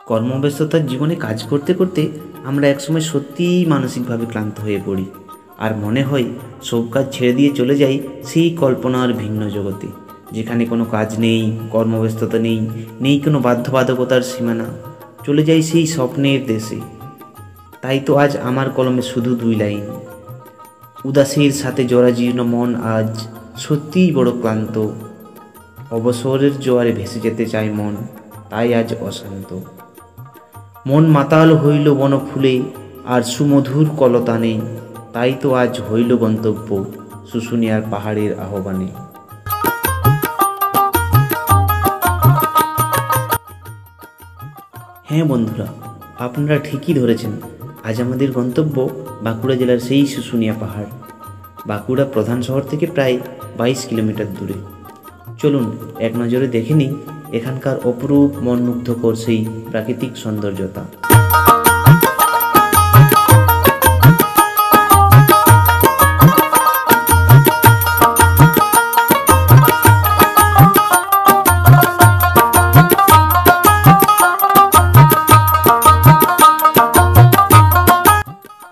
কর্মব্যস্ততার জীবনে কাজ করতে করতে আমরা একসময় সত্যিই মানসিকভাবে ক্লান্ত হয়ে পড়ি, আর মনে হয় সব কাজ ছেড়ে দিয়ে চলে যাই সেই কল্পনার ভিন্ন জগতে, যেখানে কোনো কাজ নেই, কর্মব্যস্ততা নেই, নেই কোনো বাধ্যবাধকতার সীমানা। চলে যাই সেই স্বপ্নের দেশে। তাই তো আজ আমার কলমে শুধু 2 লাইন। উদাসীর সাথে জরাজীর্ণ মন আজ সত্যিই বড় ক্লান্ত। অবসরের জোয়ারে ভেসে যেতে চায় মন, তাই আজ অশান্ত। মন মাতাল হইল বনফুলে আর সুমধুর কলতানে, তাই তো আজ হইল গন্তব্য শুশুনিয়ার পাহাড়ের আহ্বানে। হ্যাঁ বন্ধুরা, আপনারা ঠিকই ধরেছেন। আজ আমাদের গন্তব্য বাঁকুড়া জেলার সেই শুশুনিয়া পাহাড়। বাঁকুড়া প্রধান শহর থেকে প্রায় 22 কিলোমিটার দূরে। চলুন এক নজরে দেখে নিই এখানকার অপরূপ মনমুগ্ধকর সেই প্রাকৃতিক সৌন্দর্যতা।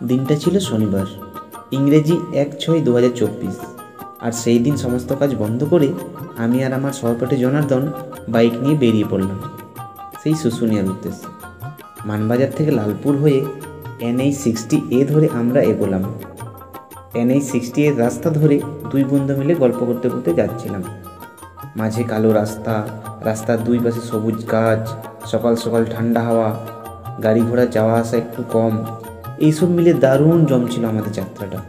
দিনটা ছিল শনিবার, ইংরেজি 1/6/2024। আর সেই দিন সমস্ত কাজ বন্ধ করে আমি আর আমার সহপাঠী জনার্দন বাইক নিয়ে বেরিয়ে পড়লাম সেই শুশুনিয়ার উদ্দেশ্যে। মানবাজার থেকে লালপুর হয়ে NH60A ধরে আমরা এগোলাম। NH60A রাস্তা ধরে 2 বন্ধু মিলে গল্প করতে করতে যাচ্ছিলাম। মাঝে কালো রাস্তা, রাস্তার 2 পাশে সবুজ গাছ, সকাল সকাল ঠান্ডা হাওয়া, গাড়ি ঘোড়া যাওয়া আসা একটু কম। এইসব মিলে দারুণ জমছিল আমাদের যাত্রাটা।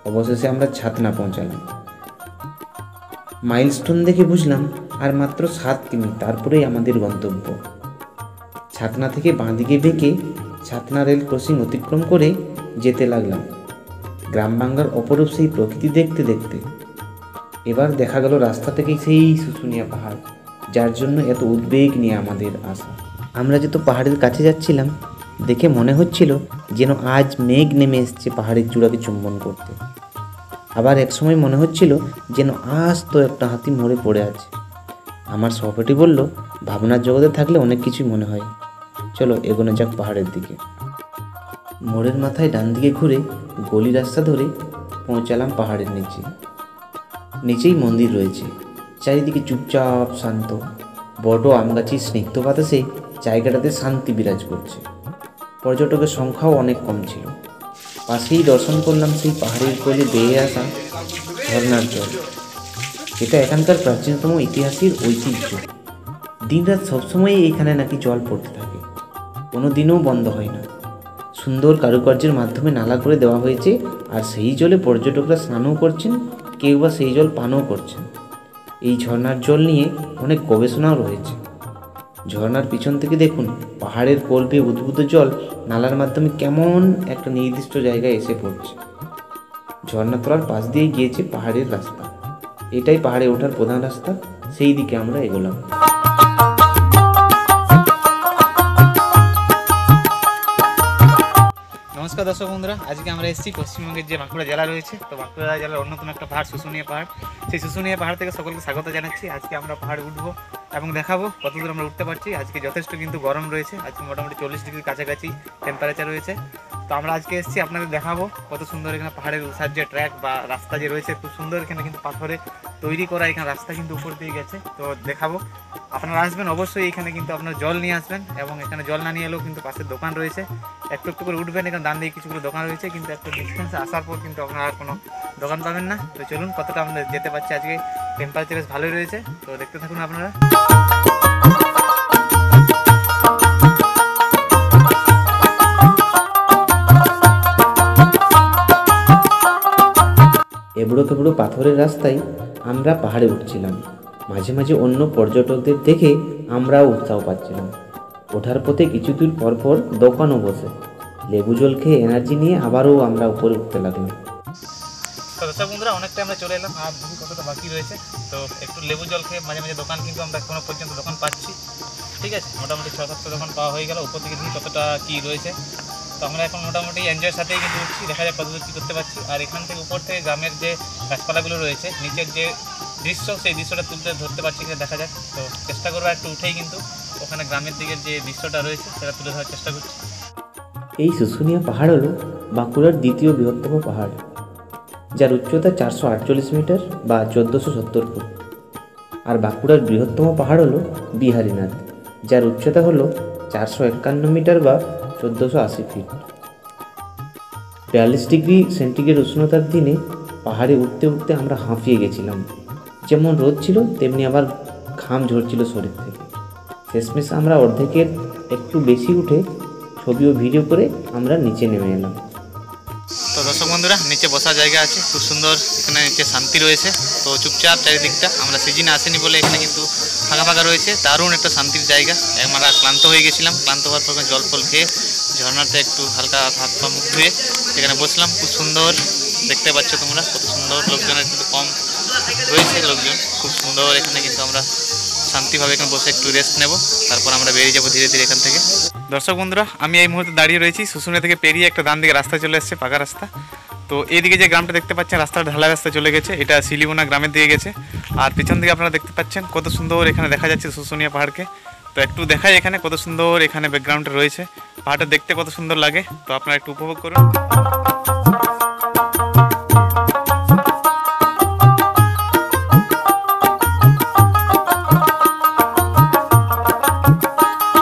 অবশেষে আমরা ছাতনা পৌঁছালাম। মাইলস্টোন দেখে বুঝলাম আর মাত্র 7 কিমি, তারপরেই আমাদের গন্তব্য। ছাতনা থেকে বাঁদিকে বেঁকে ছাতনা রেল ক্রসিং অতিক্রম করে যেতে লাগলাম গ্রাম বাংলার অপরূপ সেই প্রকৃতি দেখতে দেখতে। এবার দেখা গেল রাস্তা থেকেই সেই শুশুনিয়া পাহাড়, যার জন্য এত উদ্বেগ নিয়ে আমাদের আসা। আমরা যত পাহাড়ের কাছে যাচ্ছিলাম দেখে মনে হচ্ছিল যেন আজ মেঘ নেমে এসছে পাহাড়ের চূড়াকে চুম্বন করতে। আবার একসময় মনে হচ্ছিল যেন আজ তো একটা হাতি মরে পড়ে আছে। আমার সহপাঠী বলল, ভাবনার জগতে থাকলে অনেক কিছুই মনে হয়, চলো এগোনো যাক পাহাড়ের দিকে। মোড়ের মাথায় ডান দিকে ঘুরে গলি রাস্তা ধরে পৌঁছালাম পাহাড়ের নিচে। নিচেই মন্দির রয়েছে, চারিদিকে চুপচাপ শান্ত। বড় আমগাছির স্নিগ্ধ বাতাসে জায়গাটাতে শান্তি বিরাজ করছে। পর্যটকের সংখ্যাও অনেক কম ছিল। পাশেই দর্শন করলাম সেই পাহাড়ের কোলে বেয়ে আসা ঝর্ণার জল, যেটা এখানকার প্রাচীনতম ইতিহাসের ঐতিহ্য। দিনরাত সবসময়ই এখানে নাকি জল পড়তে থাকে, কোনো দিনও বন্ধ হয় না। সুন্দর কারুকার্যের মাধ্যমে নালা করে দেওয়া হয়েছে, আর সেই জলে পর্যটকরা স্নানও করছেন, কেউ বা সেই জল পানও করছেন। এই ঝর্ণার জল নিয়ে অনেক গবেষণাও রয়েছে। ঝর্ণার পিছন থেকে দেখুন পাহাড়ের কোল বেয়ে উদ্ভূত জল নালার মাধ্যমে কেমন একটা নির্দিষ্ট জায়গায় এসে পড়ছে। ঝর্ণা তলার পাশ দিয়ে গিয়েছে পাহাড়ের রাস্তা। এটাই পাহাড়ে ওঠার প্রধান রাস্তা, সেই দিকে আমরা এগোলাম। নমস্কার দর্শক বন্ধুরা, আজকে আমরা এসেছি পশ্চিমবঙ্গের যে বাঁকুড়া জেলা রয়েছে, তো বাঁকুড়া জেলার অন্যতম একটা পাহাড় শুশুনিয়া পাহাড়। সেই শুশুনিয়া পাহাড় থেকে সকলকে স্বাগত জানাচ্ছি। আজকে আমরা পাহাড়ে উঠবো এবং দেখাবো কতদূর আমরা উঠতে পারছি। আজকে যথেষ্ট কিন্তু গরম রয়েছে, আজকে মোটামুটি 40 ডিগ্রির কাছাকাছি টেম্পারেচার রয়েছে। তো আমরা আজকে এসেছি আপনাদের দেখাবো কত সুন্দর এখানে পাহাড়ের উঠার যে ট্র্যাক বা রাস্তা যে রয়েছে খুব সুন্দর। এখানে কিন্তু পাথরে তৈরি করা এখানে রাস্তা কিন্তু উপর দিয়ে গেছে, তো দেখাবো। আপনারা আসবেন অবশ্যই, এখানে কিন্তু আপনার জল নিয়ে আসবেন, এবং এখানে জল না নিয়ে এলেও কিন্তু পাশের দোকান রয়েছে, একটু একটু করে উঠবেন। এখানে ডান দিকে কিছুগুলো দোকান রয়েছে, কিন্তু একটা ডিস্টেন্সে আসার পর কিন্তু আপনারা আর কোনো দোকান পাবেন না। তো চলুন কতটা আমরা যেতে পারছি। আজকে টেম্পারেচার বেশ ভালোই রয়েছে, তো দেখতে থাকুন আপনারা। এবড়ো খেবড়ো পাথরের রাস্তায় আমরা পাহাড়ে উঠছিলাম। মাঝে মাঝে অন্য পর্যটকদের দেখে আমরাও উৎসাহ পাচ্ছিলাম। ওঠার পথে কিছু দূর পরপর দোকানও বসে। লেবু জল খেয়ে এনার্জি নিয়ে আবারও আমরা উপরে উঠতে লাগলাম। তো দর্শক বন্ধুরা, অনেকটা আমরা চলে এলাম, আর দেখি কতটা বাকি রয়েছে। তো একটু লেবু জল খেয়ে মাঝে মাঝে দোকান কিন্তু আমরা এখনো পর্যন্ত দোকান পাচ্ছি। ঠিক আছে, মোটামুটি 6-7টা দোকান পাওয়া হয়ে গেল। উপর দিকে দেখি কতটা কী রয়েছে। তো আমরা এখন মোটামুটি এনজয়ের সাথেই কিন্তু উঠছি, দেখা যাক কতদূর কী করতে পারছি। আর এখান থেকে উপর থেকে গ্রামের যে গাছপালাগুলো রয়েছে, নিচের যে দৃশ্য, সেই দৃশ্যটা তুলতে ধরতে পারছি কিনা দেখা যাক। তো চেষ্টা করবো একটু উঠেই কিন্তু ওখানে গ্রামের দিকের যে দৃশ্যটা রয়েছে সেটা তুলে ধরার চেষ্টা করছি। এই শুশুনিয়া পাহাড় হলো বাঁকুড়ার দ্বিতীয় বৃহত্তম পাহাড়, যার উচ্চতা 448 মিটার বা 1470 ফুট। আর বাঁকুড়ার বৃহত্তম পাহাড় হলো বিহারীনাথ, যার উচ্চতা হলো 451 মিটার বা 1480 ফিট। 42 ডিগ্রি সেন্টিগ্রেড উষ্ণতার দিনে পাহাড়ে উঠতে উঠতে আমরা হাঁফিয়ে গেছিলাম। যেমন রোদ ছিল তেমনি আবার ঘাম ঝরছিল শরীর থেকে। শেষমেশ আমরা অর্ধেকের একটু বেশি উঠে ছবি ও ভিডিও করে আমরা নিচে নেমে এলাম। তো দর্শক বন্ধুরা, নিচে বসার জায়গা আছে, খুব সুন্দর। এখানে নিচে শান্তি রয়েছে। তো চুপচাপ চারিদিকটা, আমরা সিজনে আসেনি বলে এখানে কিন্তু ফাঁকা ফাঁকা রয়েছে। দারুণ একটা শান্তির জায়গা। আমরা ক্লান্ত হয়ে গেছিলাম, ক্লান্ত হওয়ার পর জল ফল খেয়ে ঝর্ণাতে একটু হালকা হাত পা মুখ ধুয়ে এখানে বসলাম। খুব সুন্দর দেখতে পাচ্ছ তোমরা, কত সুন্দর। লোকজনের কিন্তু কম রয়েছে, লোকজন খুব সুন্দর। এখানে কিন্তু আমরা শান্তিভাবে এখানে বসে একটু রেস্ট নেব, তারপর আমরা বেরিয়ে যাবো ধীরে ধীরে এখান থেকে। দর্শক বন্ধুরা, আমি এই মুহূর্তে দাঁড়িয়ে রয়েছি শুশুনিয়া থেকে পেরিয়ে একটা ডান দিকে রাস্তা চলে এসেছে, পাকা রাস্তা। তো এইদিকে যে গ্রামটা দেখতে পাচ্ছেন, রাস্তাটা ঢালাই রাস্তা চলে গেছে, এটা শিলিগুনা গ্রামের দিকে গেছে। আর পিছন দিকে আপনারা দেখতে পাচ্ছেন কত সুন্দর এখানে দেখা যাচ্ছে শুশুনিয়া পাহাড়কে। তো একটু দেখাই এখানে কত সুন্দর এখানে ব্যাকগ্রাউন্ডে রয়েছে, পাহাড়টা দেখতে কত সুন্দর লাগে। তো আপনারা একটু উপভোগ করুন।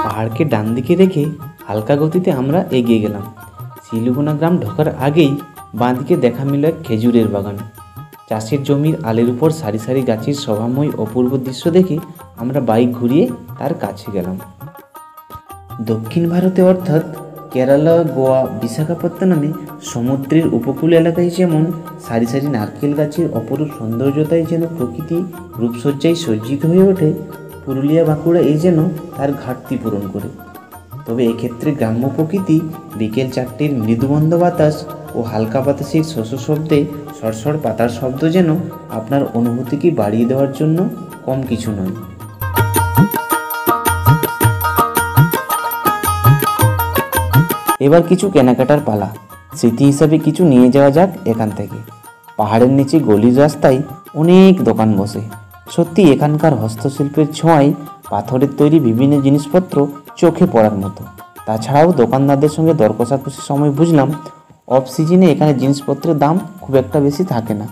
পাহাড়কে ডান দিকে রেখে হালকা গতিতে আমরা এগিয়ে গেলাম। শিলিগুনা গ্রাম ঢোকার আগেই বাঁদিকে দেখা মিলল এক খেজুরের বাগান। চাষের জমির আলের উপর সারি সারি গাছের শোভাময় অপূর্ব দৃশ্য দেখে আমরা বাইক ঘুরিয়ে তার কাছে গেলাম। দক্ষিণ ভারতে অর্থাৎ কেরালা, গোয়া, বিশাখাপত্তনমে সমুদ্রের উপকূল এলাকায় যেমন সারি সারি নারকেল গাছের অপরূপ সৌন্দর্যতায় যেন প্রকৃতি রূপসজ্জায় সজ্জিত হয়ে ওঠে, পুরুলিয়া বাঁকুড়া এই যেন তার ঘাটতি পূরণ করে। তবে এক্ষেত্রে গ্রাম্য প্রকৃতি, বিকেল 4টের মৃদুমন্দ বাতাস ও হালকা বাতাসের শস্য শব্দে সরসর পাতার শব্দ যেন আপনার অনুভূতিকে বাড়িয়ে দেওয়ার জন্য কম কিছু নয়। এবার কিছু কেনাকাটার পালা। স্মৃতি হিসাবে কিছু নিয়ে যাওয়া যাক এখান থেকে। পাহাড়ের নিচে গলির রাস্তায় অনেক দোকান বসে। সত্যি এখানকার হস্তশিল্পের ছোঁয়ায় পাথরের তৈরি বিভিন্ন জিনিসপত্র চোখে পড়ার মতো। তাছাড়াও দোকানদারদের সঙ্গে দর কষাকষির সময় বুঝলাম অফ সিজনে এখানে জিনিসপত্রের দাম খুব একটা বেশি থাকে না।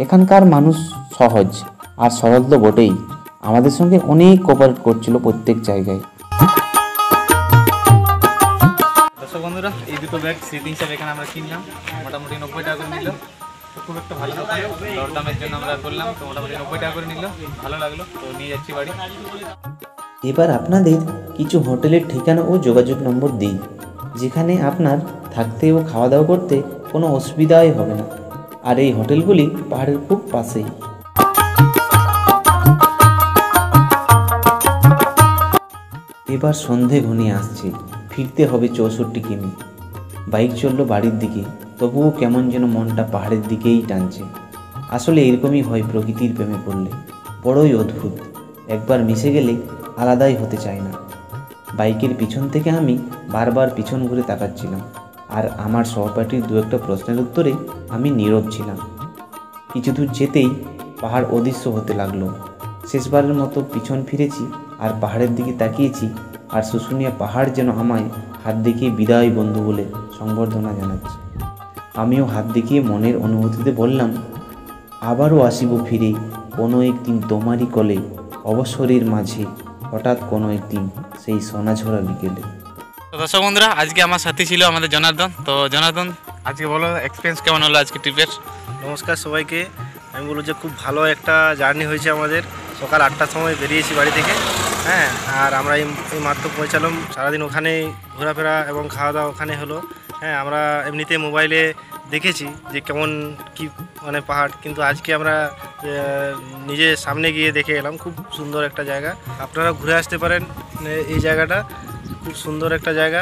এখানকার মানুষ সহজ আর সরল তো বটেই, আমাদের সঙ্গে অনেক কোঅপারেট করছিল প্রত্যেক জায়গায়। দর্শক বন্ধুরা, এই দুটো ব্যাগ স্মৃতি হিসাবে এখানে আমরা কিনলাম। মোটামুটি 90 টাকা করে নিল। খুব একটা ভালো দোকান, দরদামের জন্য আমরা করলাম। তো মোটামুটি 90 টাকা করে নিল, ভালো লাগলো। তো নিয়ে যাচ্ছি বাড়ি। এবার আপনাদের কিছু হোটেলের ঠিকানা ও যোগাযোগ নম্বর দিই, যেখানে আপনার থাকতে ও খাওয়া দাওয়া করতে কোনো অসুবিধাই হবে না। আর এই হোটেলগুলি পাহাড়ের খুব পাশেই। এবার সন্ধে ঘনিয়ে আসছে, ফিরতে হবে 64 কিমি। বাইক চললো বাড়ির দিকে, তবুও কেমন যেন মনটা পাহাড়ের দিকেই টানছে। আসলে এরকমই হয় প্রকৃতির প্রেমে পড়লে, বড়ই অদ্ভুত। একবার মিশে গেলে আলাদাই হতে চায় না। বাইকের পিছন থেকে আমি বারবার পিছন ঘুরে তাকাচ্ছিলাম, আর আমার সহপাঠীর দু একটা প্রশ্নের উত্তরে আমি নীরব ছিলাম। কিছু দূর যেতেই পাহাড় অদৃশ্য হতে লাগলো। শেষবারের মতো পিছন ফিরেছি আর পাহাড়ের দিকে তাকিয়েছি, আর শুশুনিয়া পাহাড় যেন আমায় হাত দেখিয়ে বিদায় বন্ধু বলে সংবর্ধনা জানাচ্ছে। আমিও হাত দেখিয়ে মনের অনুভূতিতে বললাম, আবারও আসিব ফিরে কোনো একদিন তোমারই কোলে, অবসরের মাঝে হঠাৎ কোনো একদিন সেই সোনাঝরা বিকেলে। তো দর্শক বন্ধুরা, আজকে আমার সাথী ছিল আমাদের জনার্দন। তো জনার্দন, আজকে বলো এক্সপিরিয়েন্স কেমন হলো আজকে ট্রিপের? নমস্কার সবাইকে। আমি বলবো যে খুব ভালো একটা জার্নি হয়েছে আমাদের। সকাল 8টার সময় বেরিয়েছি বাড়ি থেকে, হ্যাঁ। আর আমরা এই মাত্র পৌঁছালাম। সারাদিন ওখানেই ঘোরাফেরা এবং খাওয়া দাওয়া ওখানে হলো, হ্যাঁ। আমরা এমনিতে মোবাইলে দেখেছি যে কেমন কি মানে পাহাড়, কিন্তু আজকে আমরা নিজের সামনে গিয়ে দেখে এলাম। খুব সুন্দর একটা জায়গা, আপনারা ঘুরে আসতে পারেন। এই জায়গাটা খুব সুন্দর একটা জায়গা।